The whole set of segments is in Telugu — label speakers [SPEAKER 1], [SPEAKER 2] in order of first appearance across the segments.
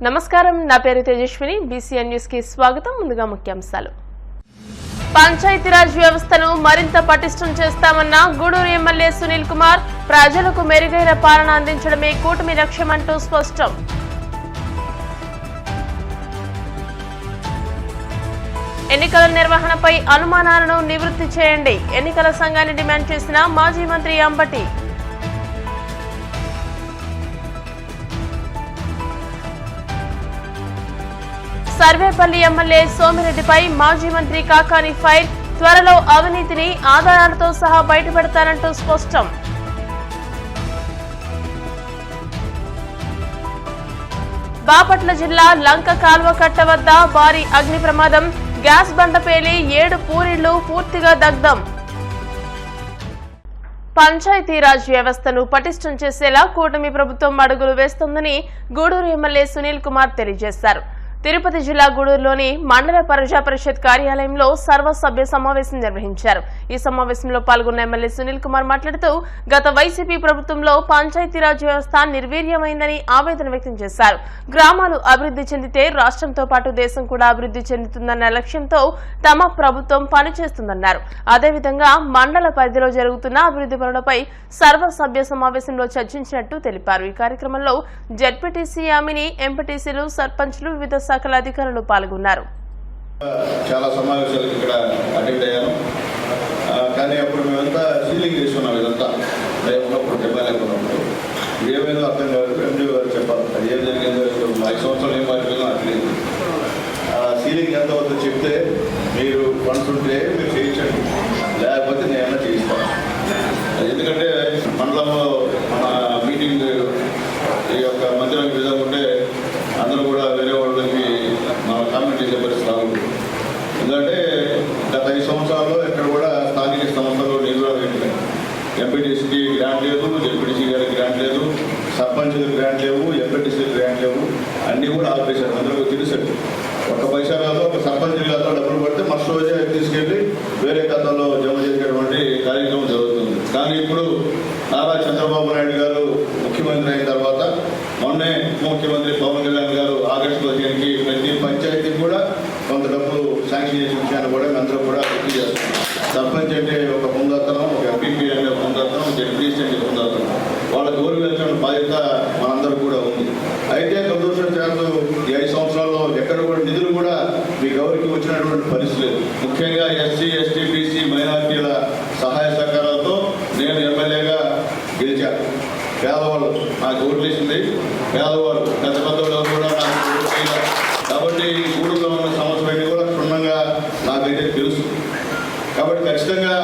[SPEAKER 1] నమస్కారం, నా పేరు తేజస్విని. బీసీఎన్ న్యూస్ కి స్వాగతం. ముందుగా ముఖ్యాంశాలు. పంచాయతీరాజ్ వ్యవస్థను మరింత పటిష్టం చేస్తామన్న గూడూరు ఎమ్మెల్యే సునీల్ కుమార్. ప్రజలకు మెరుగైన పాలన అందించడమే కూటమి లక్ష్యమంటూ స్పష్టం. ఎన్నికల నిర్వహణపై అనుమానాలను నివృత్తి చేయండి. ఎన్నికల సంఘాన్ని డిమాండ్ చేసిన మాజీ మంత్రి అంబటి. సర్వేపల్లి ఎమ్మెల్యే సోమిరెడ్డిపై మాజీ మంత్రి కాకాని ఫైర్. త్వరలో అవినీతిని ఆధారాలతో సహా బయటపెడతానంటూ స్పష్టం. బాపట్ల జిల్లా లంక కాల్వ కట్ట వద్ద భారీ అగ్ని ప్రమాదం. గ్యాస్ బండ పేలి 7 పూరిళ్లు పూర్తిగా దగ్ధం. పంచాయతీరాజ్ వ్యవస్థను పటిష్టం చేసేలా కూటమి ప్రభుత్వం అడుగులు వేస్తోందని గూడూరు ఎమ్మెల్యే సునీల్ కుమార్ తెలియజేశారు. తిరుపతి జిల్లా గూడూరులోని మండల ప్రజా పరిషత్ కార్యాలయంలో సర్వసభ్య సమావేశం నిర్వహించారు. ఈ సమావేశంలో పాల్గొన్న ఎమ్మెల్యే సునీల్ కుమార్ మాట్లాడుతూ గత వైసీపీ ప్రభుత్వంలో పంచాయతీరాజ్ వ్యవస్థ నిర్వీర్యమైందని ఆవేదన వ్యక్తం చేశారు. గ్రామాలు అభివృద్ధి చెందితే రాష్ట్రంతో పాటు దేశం కూడా అభివృద్ధి చెందుతుందన్న లక్ష్యంతో తమ ప్రభుత్వం పనిచేస్తుందన్నారు. అదేవిధంగా మండల పరిధిలో జరుగుతున్న అభివృద్ధి పనులపై సర్వసభ్య సమావేశంలో చర్చించినట్టు తెలిపారు. ఈ కార్యక్రమంలో జెడ్పీటీసీ యామిని, ఎంపీటీసీలు, సర్పంచ్లు, వివిధ శాఖల అధికారులు పాల్గొన్నారు.
[SPEAKER 2] చాలా సమావేశాలు ఇక్కడ అటెండ్ అయ్యాను. కానీ అప్పుడు మేమంతా సీలింగ్ చేసుకున్నాం. ఇదంతా ఉన్నప్పుడు చెప్పలేకున్నప్పుడు ఏమైందో అర్థం కాదు. ఎండి గారు చెప్పాలి అది ఏం జరిగిందో. 5 సంవత్సరాలు ఏం మాట్లాడుతుందో అట్లేదు. సీలింగ్ ఎంత అవుతుందో చెప్తే మీరు ఫండ్స్ ఉంటే మీరు చేయించండి, లేకపోతే నేనన్నా చేయిస్తాను. ఎందుకంటే మండలంలో మన మీటింగ్ ఈ యొక్క మందిరం విధంగా ఉంటే అందరూ కూడా వేరే వాళ్ళకి మనం కామెంట్ చేసే పరిస్థితి రాకూడదు. ఎందుకంటే గత 5 సంవత్సరాల్లో ఎక్కడ కూడా స్థానిక సంస్థలు నిధులు ఎంపీటీసీకి గ్రాంట్ లేదు, జెడ్పీటీసీ గారికి గ్రాంట్ లేదు, సర్పంచ్కి గ్రాంట్ లేవు, ఎంపీటీసీకి గ్రాంట్ లేవు. అన్నీ కూడా ఆపేశారు. అందరికీ తెలుసండి. ఒక పైసా కాదు, ఒక సర్పంచ్ ఖాతాలో డబ్బులు పడితే మస్తు రోజే తీసుకెళ్ళి వేరే ఖాతాలో జమ చేసేటువంటి కార్యక్రమం జరుగుతుంది. కానీ ఇప్పుడు నారా చంద్రబాబు నాయుడు గారు ముఖ్యమంత్రి అయిన తర్వాత మొన్నే ముఖ్యమంత్రి పవన్ కళ్యాణ్ గారు ఆగస్టు 15కి ప్రతి పంచాయతీకి కూడా కొంత డబ్బులు శాంక్షన్ చేసిన విషయాన్ని కూడా అందరూ కూడా గుర్తు చేస్తున్నారు. సర్పంచ్ అంటే ఒక పొందతనం, ఒక ఎంపీపీ అంటే ఒక పొందతనం, జెడ్పీసీ అంటే పొందతనం. వాళ్ళ గౌరవించిన బాధ్యత మనందరూ కూడా ఉంది. అయితే దురదృష్టవశాత్తు ఈ 5 సంవత్సరాల్లో ఎక్కడ కూడా నిధులు కూడా మీ గౌరవకి వచ్చినటువంటి పరిస్థితి లేదు. ముఖ్యంగా ఎస్సీ, ఎస్టీ, బీసీ, మైనార్టీల సహాయ సహకారాలతో నేను ఎమ్మెల్యేగా గెలిచాను. పేదవాళ్ళు నాకు ఓట్లు వేసింది, పేదవాళ్ళు పెద్ద పెద్దవాళ్ళు కూడా నాకు ఓట్లు వేయాలి. కాబట్టి గూడూరులో ఉన్న సమస్యలన్నీ కూడా క్షుణ్ణంగా నాకైతే తెలుసు. కాబట్టి ఖచ్చితంగా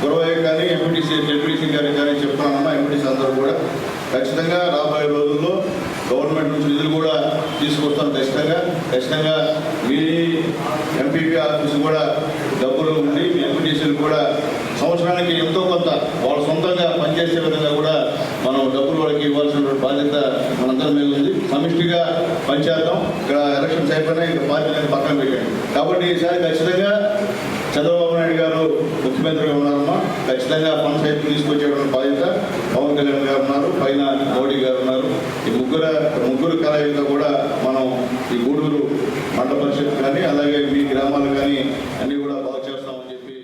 [SPEAKER 2] గురవయ్య కానీ ఎంపీటీసీ, జెడ్పీటీసీ గారికి కానీ చెప్తున్నానన్నా ఎంపీటీసీ అందరూ కూడా ఖచ్చితంగా రాబోయే రోజుల్లో గవర్నమెంట్ నుంచి నిధులు కూడా తీసుకొస్తాను. ఖచ్చితంగా మీ ఎంపీపీ ఆఫీసు కూడా డబ్బులు ఉండి మీ ఎంపీటీసీలు కూడా సంవత్సరానికి ఎంతో కొంత వాళ్ళు సొంతంగా పనిచేసే విధంగా కూడా మనం డబ్బులు వాళ్ళకి ఇవ్వాల్సినటువంటి బాధ్యత మనందరి మీద ఉంది. సమిష్టిగా పనిచేద్దాం. ఇక్కడ ఎలక్షన్స్ అయిపోయినా ఇంకా పార్టీలను పక్కన పెట్టండి. కాబట్టి ఈసారి ఖచ్చితంగా చంద్రబాబు నాయుడు గారు ముఖ్యమంత్రిగా ఉన్నారమ్మా. ఖచ్చితంగా ఫండ్స్ అయితే తీసుకొచ్చేటువంటి బాధ్యత పవన్ కళ్యాణ్ గారు ఉన్నారు, పైన మోడీ గారు ఉన్నారు. ఈ ముగ్గురు కలయిక కూడా మనం ఈ గూడూరు మండల పరిషత్ కానీ అలాగే మీ గ్రామాలు కానీ అన్ని కూడా బాగు చేస్తామని చెప్పి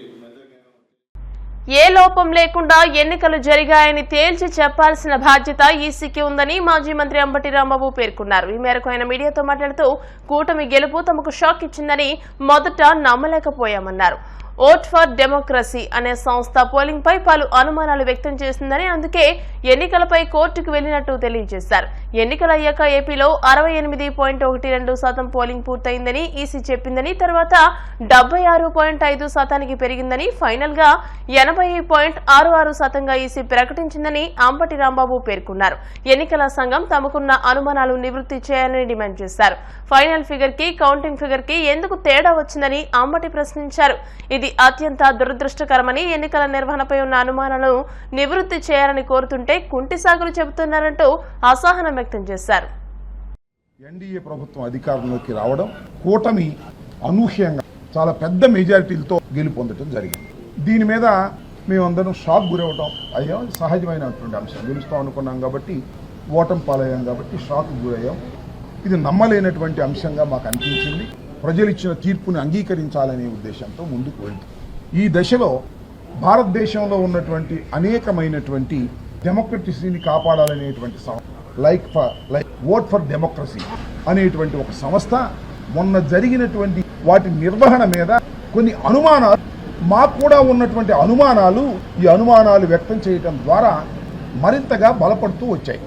[SPEAKER 1] ఏ లోపం లేకుండా ఎన్నికలు జరిగాయని తేల్చి చెప్పాల్సిన బాధ్యత ఈసీకి ఉందని మాజీ మంత్రి అంబటి రాంబాబు పేర్కొన్నారు. ఈ మేరకు ఆయన మీడియాతో మాట్లాడుతూ కూటమి గెలుపు తమకు షాక్ ఇచ్చిందని మొదట నమ్మలేకపోయామన్నారు. ఓట్ ఫర్ డెమోక్రసీ అనే సంస్థ పోలింగ్ పై పలు అనుమానాలు వ్యక్తం చేసిందని, అందుకే ఎన్నికలపై కోర్టుకు వెళ్లినట్టు తెలియజేశారు. ఎన్నికలయ్యాక ఏపీలో 68.12% పోలింగ్ పూర్తయిందని ఈసీ చెప్పిందని, తర్వాత 76.5% పెరిగిందని, ఫైనల్ గా 80.66% ఈసీ ప్రకటించిందని అంబటి రాంబాబు పేర్కొన్నారు. ఎన్నికల సంఘం తమకున్న అనుమానాలు నివృత్తి చేయాలని డిమాండ్ చేశారు. ఫైనల్ ఫిగర్ కి కౌంటింగ్ ఫిగర్ కి ఎందుకు తేడా వచ్చిందని అంబటి ప్రశ్నించారు. ఇది అత్యంత దురదృష్టకరమని, ఎన్నికల నిర్వహణపై ఉన్న అనుమానాలను నివృత్తి చేయాలని కోరుతుంటే కుంటి సాగులు చెబుతున్నారంటూ అసహనం వ్యక్తం చేశారు.
[SPEAKER 3] ఎన్డీఏ ప్రభుత్వం అధికారంలోకి రావడం, కూటమి అనూహ్యంగా చాలా పెద్ద మెజారిటీలతో గెలుపొందడం జరిగింది. దీని మీద మేమందరం షాక్ గురవడం అయ్యాం. సహజమైనటువంటి అంశం. గెలుస్తాం అనుకున్నాం కాబట్టి, ఓటమి పాలయ్యాం కాబట్టి షాక్ గురయ్యాం. ఇది నమ్మలేనటువంటి అంశంగా మాకు అనిపించింది. ప్రజలు ఇచ్చిన తీర్పుని అంగీకరించాలనే ఉద్దేశంతో ముందుకు వెళ్తుంది. ఈ దశలో భారతదేశంలో ఉన్నటువంటి అనేకమైనటువంటి డెమోక్రసీని కాపాడాలనేటువంటి లైక్ ఓట్ ఫర్ డెమోక్రసీ అనేటువంటి ఒక సంస్థ మొన్న జరిగినటువంటి వాటి నిర్వహణ మీద కొన్ని అనుమానాలు, మాకు కూడా ఉన్నటువంటి అనుమానాలు, ఈ అనుమానాలు వ్యక్తం చేయటం ద్వారా మరింతగా బలపడుతూ వచ్చాయి.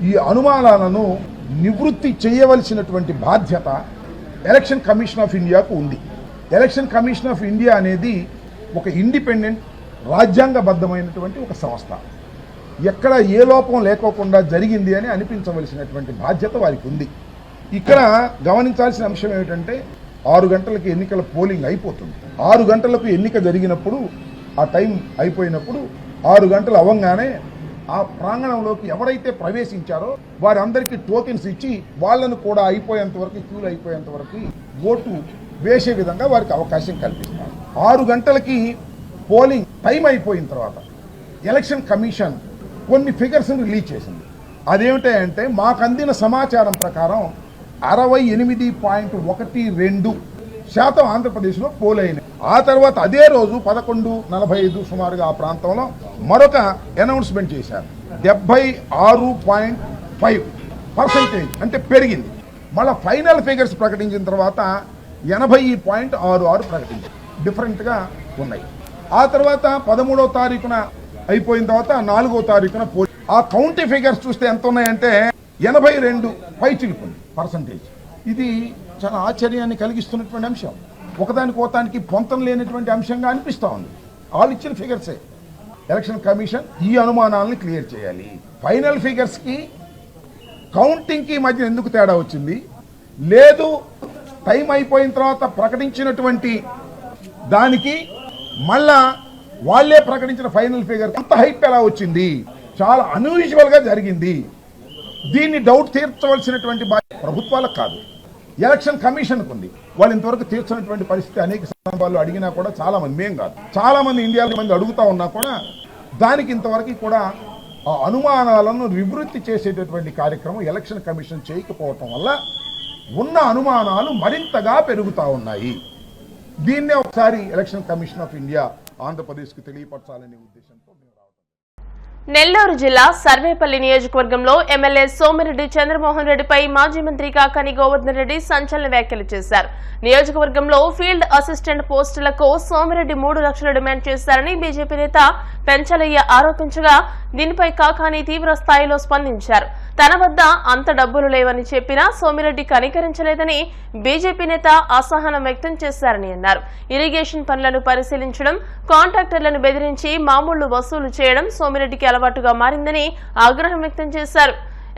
[SPEAKER 3] ఈ అనుమానాలను నివృత్తి చేయవలసినటువంటి బాధ్యత ఎలక్షన్ కమిషన్ ఆఫ్ ఇండియాకు ఉంది. ఎలక్షన్ కమిషన్ ఆఫ్ ఇండియా అనేది ఒక ఇండిపెండెంట్ రాజ్యాంగబద్ధమైనటువంటి ఒక సంస్థ. ఎక్కడ ఏ లోపం లేకోకుండా జరిగింది అని అనిపించవలసినటువంటి బాధ్యత వారికి ఉంది. ఇక్కడ గమనించాల్సిన అంశం ఏమిటంటే 6 గంటలకు ఎన్నికల పోలింగ్ అయిపోతుంది. 6 గంటలకు ఎన్నిక జరిగినప్పుడు, ఆ టైం అయిపోయినప్పుడు 6 గంటలు అవ్వగానే ఆ ప్రాంగణంలోకి ఎవరైతే ప్రవేశించారో వారందరికీ టోకెన్స్ ఇచ్చి వాళ్ళను కూడా అయిపోయేంత వరకు, క్యూలు అయిపోయేంత వరకు ఓటు వేసే విధంగా వారికి అవకాశం కల్పిస్తారు. 6 గంటలకి పోలింగ్ టైం అయిపోయిన తర్వాత ఎలక్షన్ కమిషన్ కొన్ని ఫిగర్స్ని రిలీజ్ చేసింది. అదేమిటంటే మాకు అందిన సమాచారం ప్రకారం 68.12% ఆంధ్రప్రదేశ్లో పోల్ అయినాయి. ఆ తర్వాత అదే రోజు 11:45 సుమారుగా ఆ ప్రాంతంలో మరొక అనౌన్స్మెంట్ చేశారు. 76.5% అంటే పెరిగింది. మళ్ళీ ఫైనల్ ఫిగర్స్ ప్రకటించిన తర్వాత 80.66 ప్రకటించారు. డిఫరెంట్గా ఉన్నాయి. ఆ తర్వాత 13వ తారీఖున అయిపోయిన తర్వాత 4వ తారీఖున పోల్. ఆ కౌంటీ ఫిగర్స్ చూస్తే ఎంత ఉన్నాయంటే 82 పైచిలుకుంది పర్సంటేజ్. ఇది చాలా ఆశ్చర్యాన్ని కలిగిస్తున్నటువంటి అంశం. ఒకదానికి పొంతం లేనటువంటి అంశంగా అనిపిస్తూ ఉంది. వాళ్ళు ఇచ్చిన ఫిగర్సే. ఎలక్షన్ కమిషన్ ఈ అనుమానాలను క్లియర్ చేయాలి. ఫైనల్ ఫిగర్స్కి కౌంటింగ్కి మధ్య ఎందుకు తేడా వచ్చింది, లేదు టైం అయిపోయిన తర్వాత ప్రకటించినటువంటి దానికి మళ్ళా వాళ్ళే ప్రకటించిన ఫైనల్ ఫిగర్ అంత హైప్ ఎలా వచ్చింది, చాలా అన్యూజువల్గా జరిగింది. దీన్ని డౌట్ తీర్చవలసినటువంటి బాధ్యత ప్రభుత్వాలకు కాదు, ఎలక్షన్ కమిషన్కు ఉంది. వాళ్ళు ఇంతవరకు తీర్చినటువంటి పరిస్థితి అనేక సందర్భాల్లో అడిగినా కూడా చాలా మంది, మేం కాదు చాలా మంది ఇండియాలో మంది అడుగుతా ఉన్నా కూడా దానికి ఇంతవరకు కూడా ఆ అనుమానాలను నివృత్తి చేసేటటువంటి కార్యక్రమం ఎలక్షన్ కమిషన్ చేయకపోవటం వల్ల ఉన్న అనుమానాలు మరింతగా పెరుగుతూ ఉన్నాయి. దీన్నే ఒకసారి ఎలక్షన్ కమిషన్ ఆఫ్ ఇండియా ఆంధ్రప్రదేశ్కి తెలియపరచాలనే ఉద్దేశంతో
[SPEAKER 1] నెల్లూరు జిల్లా సర్వేపల్లి నియోజకవర్గంలో ఎమ్మెల్యే సోమిరెడ్డి చంద్రమోహన్ రెడ్డిపై మాజీ మంత్రి కాకాని గోవర్ధన్ రెడ్డి సంచలన వ్యాఖ్యలు చేశారు. నియోజకవర్గంలో ఫీల్డ్ అసిస్టెంట్ పోస్టులకు సోమిరెడ్డి 3 లక్షలు డిమాండ్ చేశారని బీజేపీ నేత పెంచలయ్య ఆరోపించగా దీనిపై కాకాని తీవ్ర స్థాయిలో స్పందించారు. తన వద్ద అంత డబ్బులు లేవని చెప్పినా సోమిరెడ్డి కనికరించలేదని బీజేపీ నేత అసహనం వ్యక్తం చేశారని అన్నారు. ఇరిగేషన్ పనులను పరిశీలించడం, కాంట్రాక్టర్లను బెదిరించి మామూళ్లు వసూలు చేయడం సోమిరెడ్డికి అలవాటుగా మారిందని ఆగ్రహం వ్యక్తం చేశారు.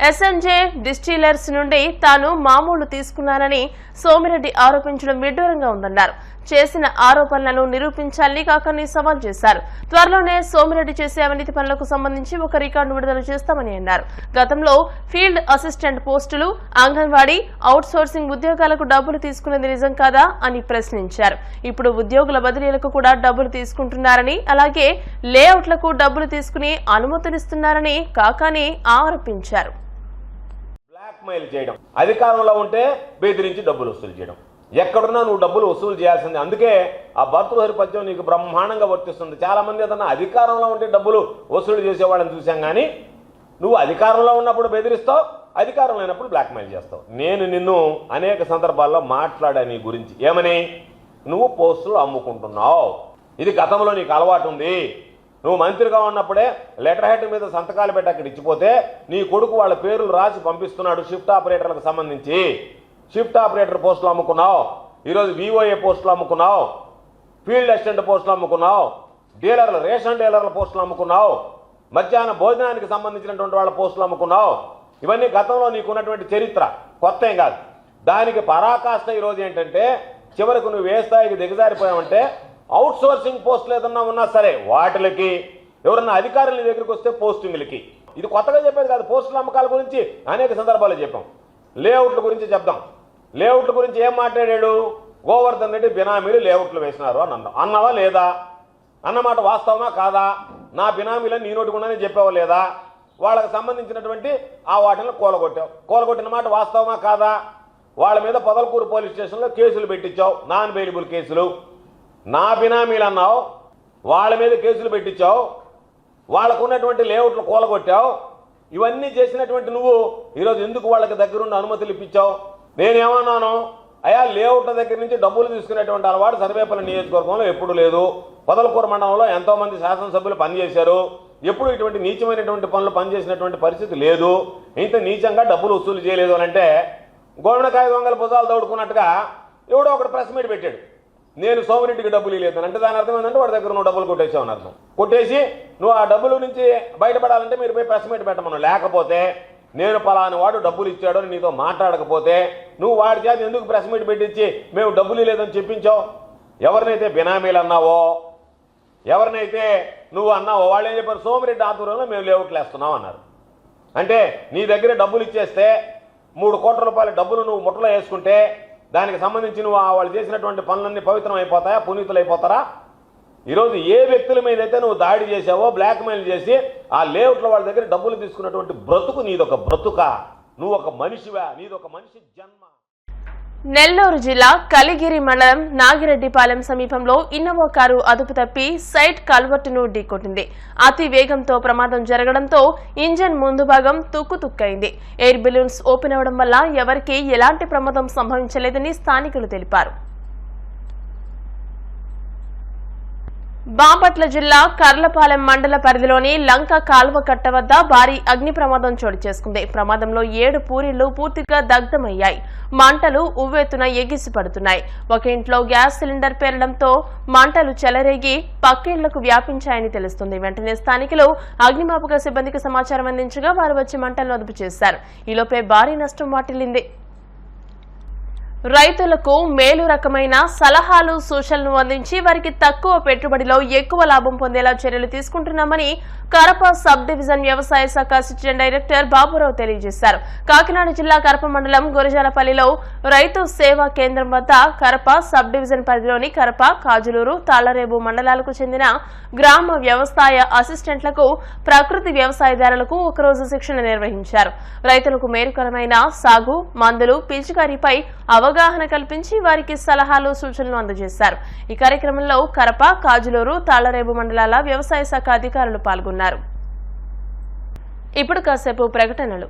[SPEAKER 1] ఎస్ఎంజే డిస్టిలర్స్ నుండి తాను మామూలు తీసుకున్నానని సోమిరెడ్డి ఆరోపించడం విడ్డూరంగా ఉందన్నారు. చేసిన ఆరోపణలను నిరూపించాలని కాకాని సవాల్ చేశారు. త్వరలోనే సోమిరెడ్డి చేసే అవినీతి పనులకు సంబంధించి ఒక రికార్డు విడుదల చేస్తామని అన్నారు. గతంలో ఫీల్డ్ అసిస్టెంట్ పోస్టులు, అంగన్వాడీ, అవుట్ సోర్సింగ్ ఉద్యోగాలకు డబ్బులు తీసుకునేది నిజం కాదా అని ప్రశ్నించారు. ఇప్పుడు ఉద్యోగుల బదిలీలకు కూడా డబ్బులు తీసుకుంటున్నారని, అలాగే లేఅవుట్లకు డబ్బులు తీసుకుని అనుమతులిస్తున్నారని కాకాని ఆరోపించారు.
[SPEAKER 4] బ్లాక్మెయిల్ చేయడం, అధికారంలో ఉంటే బెదిరించి డబ్బులు వసూలు చేయడం, ఎక్కడున్నా నువ్వు డబ్బులు వసూలు చేయాల్సింది. అందుకే ఆ భర్తృహరి పద్యం నీకు బ్రహ్మాండంగా వర్తిస్తుంది. చాలా మంది ఏదన్నా అధికారంలో ఉంటే డబ్బులు వసూలు చేసేవాళ్ళని చూసాం, కానీ నువ్వు అధికారంలో ఉన్నప్పుడు బెదిరిస్తావు, అధికారం లేనప్పుడు బ్లాక్మెయిల్ చేస్తావు. నేను నిన్ను అనేక సందర్భాల్లో మాట్లాడా నీ గురించి. ఏమని? నువ్వు పోస్టులు అమ్ముకుంటున్నావు, ఇది గతంలో నీకు అలవాటు ఉంది. నువ్వు మంత్రిగా ఉన్నప్పుడే లెటర్ హెడ్ మీద సంతకాలు పెట్టి అక్కడ ఇచ్చిపోతే నీ కొడుకు వాళ్ళ పేర్లు రాసి పంపిస్తున్నాడు. షిఫ్ట్ ఆపరేటర్లకు సంబంధించి షిఫ్ట్ ఆపరేటర్ పోస్టులు అమ్ముకున్నావు, ఈరోజు విఓఏ పోస్టులు అమ్ముకున్నావు, ఫీల్డ్ అసిస్టెంట్ పోస్టులు అమ్ముకున్నావు, డీలర్లు, రేషన్ డీలర్ల పోస్టులు అమ్ముకున్నావు, మధ్యాహ్న భోజనానికి సంబంధించినటువంటి వాళ్ళ పోస్టులు అమ్ముకున్నావు. ఇవన్నీ గతంలో నీకున్నటువంటి చరిత్ర, కొత్త ఏం కాదు. దానికి పరాకాష్ట ఈరోజు ఏంటంటే చివరికి నువ్వు ఏ స్థాయికి దిగజారిపోయావంటే అవుట్ సోర్సింగ్ పోస్టులు ఏదన్నా ఉన్నా సరే వాటికి ఎవరన్నా అధికారుల దగ్గరికి వస్తే పోస్టింగ్లకి. ఇది కొత్తగా చెప్పేది కాదు. పోస్టుల అమ్మకాల గురించి అనేక సందర్భాలు చెప్పాం. లేఅవుట్ల గురించి చెప్దాం. లేఅవుట్ల గురించి ఏం మాట్లాడాడు? గోవర్ధన్ రెడ్డి బినామీలు లేఅవుట్లు వేసినారు అని అన్నావా లేదా? అన్నమాట వాస్తవమా కాదా? నా బినామీలని నీ నోటికుండానే చెప్పావా లేదా? వాళ్ళకి సంబంధించినటువంటి ఆ వాటిని కూలగొట్టావు. కూలగొట్టిన మాట వాస్తవమా కాదా? వాళ్ళ మీద పొదలకూరు పోలీస్ స్టేషన్లో కేసులు పెట్టించావు, నాన్ బెయిలబుల్ కేసులు. నా బినామీలు అన్నావు, వాళ్ళ మీద కేసులు పెట్టించావు, వాళ్ళకు ఉన్నటువంటి లేఅవుట్లు కూలగొట్టావు. ఇవన్నీ చేసినటువంటి నువ్వు ఈరోజు ఎందుకు వాళ్ళకి దగ్గరుండి అనుమతులు ఇప్పించావు? నేనేమన్నాను, అయా లేఅవుట్ల దగ్గర నుంచి డబ్బులు తీసుకునేటువంటి అలవాటు సర్వేపల్లి నియోజకవర్గంలో ఎప్పుడు లేదు. పొదలకూరు మండలంలో ఎంతోమంది శాసనసభ్యులు పనిచేశారు, ఎప్పుడు ఇటువంటి నీచమైనటువంటి పనులు పనిచేసినటువంటి పరిస్థితి లేదు. ఇంత నీచంగా డబ్బులు వసూలు చేయలేదు అని అంటే గోవినకాయ దొంగల భుజాలు దౌడుకున్నట్టుగా ఎవడో ఒకటి ప్రెస్ మీట్ పెట్టాడు, నేను సోమిరెడ్డికి డబ్బులు ఇవ్వలేదు అంటే. దాని అర్థం ఏంటంటే వాడి దగ్గర నువ్వు డబ్బులు కొట్టేసావు అని అర్థం. కొట్టేసి నువ్వు ఆ డబ్బుల నుంచి బయటపడాలంటే మీరు పోయి ప్రెస్ మీట్ పెట్టమను. లేకపోతే నేను పలాని వాడు డబ్బులు ఇచ్చాడు అని నీతో మాట్లాడకపోతే నువ్వు వాడి చేత ఎందుకు ప్రెస్ మీట్ పెట్టించి మేము డబ్బులు లేదని చెప్పించావు? ఎవరినైతే బినామీలు అన్నావో, ఎవరినైతే నువ్వు అన్నావో వాళ్ళు ఏం చెప్పారు, సోమిరెడ్డి ఆధ్వర్యంలో మేము లేఅవుట్లు వేస్తున్నాం అన్నారు. అంటే నీ దగ్గర డబ్బులు ఇచ్చేస్తే 3 కోట్ల రూపాయల డబ్బులు నువ్వు ముట్టలో వేసుకుంటే దానికి సంబంధించి నువ్వు వాళ్ళు చేసినటువంటి పనులన్నీ పవిత్రం అయిపోతాయా, పునీతులు అయిపోతారా? ఈరోజు ఏ వ్యక్తుల మీద అయితే నువ్వు దాడి చేసావో, బ్లాక్మెయిల్ చేసి ఆ లేఅవుట్ల వాళ్ళ దగ్గర డబ్బులు తీసుకున్నటువంటి బ్రతుకు నీదొక బ్రతుక? నువ్వు ఒక మనిషివా? నీదొక మనిషి జన్మ.
[SPEAKER 1] నెల్లూరు జిల్లా కలిగిరి మండలం నాగిరెడ్డిపాలెం సమీపంలో ఇన్నోవా కారు అదుపు తప్పి సైడ్ కల్వర్టును ఢీకొట్టింది. అతి వేగంతో ప్రమాదం జరగడంతో ఇంజన్ ముందు భాగం తుక్కుతుక్కైంది. ఎయిర్ బెలూన్స్ ఓపెన్ అవడం వల్ల ఎవరికీ ఎలాంటి ప్రమాదం సంభవించలేదని స్థానికులు తెలిపారు. బాపట్ల జిల్లా కర్లపాలెం మండల పరిధిలోని లంక కాల్వ కట్ట వద్ద భారీ అగ్ని ప్రమాదం చోటు చేసుకుంది. ప్రమాదంలో 7 పూరిళ్లు పూర్తిగా దగ్ధమయ్యాయి. మంటలు ఉవ్వెత్తున ఎగిసిపడుతున్నాయి. ఒక ఇంట్లో గ్యాస్ సిలిండర్ పేరడంతో మంటలు చెలరేగి పక్కిళ్లకు వ్యాపించాయని తెలుస్తుంది. వెంటనే స్థానికులు అగ్నిమాపక సిబ్బందికి సమాచారం అందించగా వారు వచ్చి మంటలను అదుపు చేశారు. ఈలోపే భారీ నష్టం వాటిల్లింది. రైతులకు మేలు రకమైన సలహాలు, సూచనలు అందించి వారికి తక్కువ పెట్టుబడిలో ఎక్కువ లాభం పొందేలా చర్యలు తీసుకుంటున్నామని కరప సబ్ డివిజన్ వ్యవసాయ శాఖ అసిస్టెంట్ డైరెక్టర్ బాబురావు తెలియజేశారు. కాకినాడ జిల్లా కరప మండలం గురజాలపల్లిలో రైతు సేవా కేంద్రం వద్ద కరప సబ్ డివిజన్ పరిధిలోని కరప, కాజులూరు, తాళ్లరేవు మండలాలకు చెందిన గ్రామ వ్యవసాయ అసిస్టెంట్లకు ప్రకృతి వ్యవసాయదారులకు ఒకరోజు శిక్షణ నిర్వహించారు. రైతులకు మేలుకరమైన సాగు, మందులు, పిచికారీపై అవగాహన కల్పించి వారికి సలహాలు, సూచనలు అందజేశారు. ఈ కార్యక్రమంలో కరప, కాజులూరు, తాళ్లరేవు మండలాల వ్యవసాయ శాఖ అధికారులు పాల్గొన్నారు. ఇప్పుడు కాసేపు ప్రకటనలు.